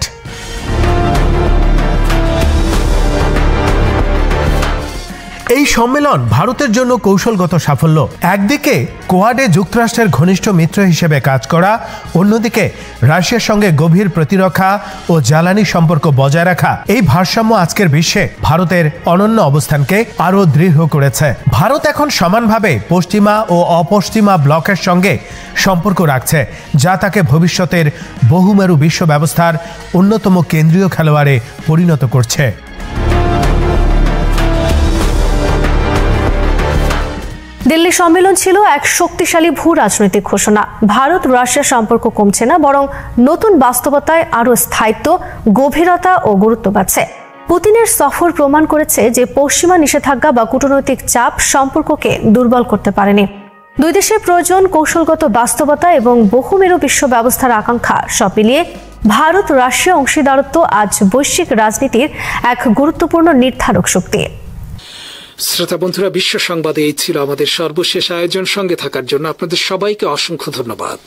এই সম্মেলন ভারতের জন্য কৌশলগত সাফল্য। একদিকে কোয়াডে যুক্তরাষ্ট্রের ঘনিষ্ঠ মিত্র হিসেবে কাজ করা, অন্যদিকে রাশিয়ার সঙ্গে গভীর প্রতিরক্ষা ও জ্বালানি সম্পর্ক বজায় রাখা। এই ভারসাম্য আজকের বিশ্বে ভারতের অনন্য অবস্থানকে আরও দৃঢ় করেছে। ভারত এখন সমানভাবে পশ্চিমা ও অপশ্চিমা ব্লকের সঙ্গে সম্পর্ক রাখছে, যা তাকে ভবিষ্যতের বহুমেরু বিশ্ব ব্যবস্থার অন্যতম কেন্দ্রীয় খেলোয়াড়ে পরিণত করছে। দিল্লি সম্মেলন ছিল এক শক্তিশালী ভূ রাজনৈতিক ঘোষণা। ভারত রাশিয়া সম্পর্ক কমছে না, বরং নতুন বাস্তবতায় আরও স্থায়িত্ব, গভীরতা ও গুরুত্ব পাচ্ছে। পুতিনের সফর প্রমাণ করেছে যে পশ্চিমা নিষেধাজ্ঞা বা কূটনৈতিক চাপ সম্পর্ককে দুর্বল করতে পারেনি। দুই দেশের প্রয়োজন, কৌশলগত বাস্তবতা এবং বহুমেরু বিশ্ব ব্যবস্থার আকাঙ্ক্ষা, সব মিলিয়ে ভারত রাশিয়া অংশীদারত্ব আজ বৈশ্বিক রাজনীতির এক গুরুত্বপূর্ণ নির্ধারক শক্তি। শ্রোতা বন্ধুরা, বিশ্ব সংবাদে এই ছিল আমাদের সর্বশেষ আয়োজন। সঙ্গে থাকার জন্য আপনাদের সবাইকে অসংখ্য ধন্যবাদ।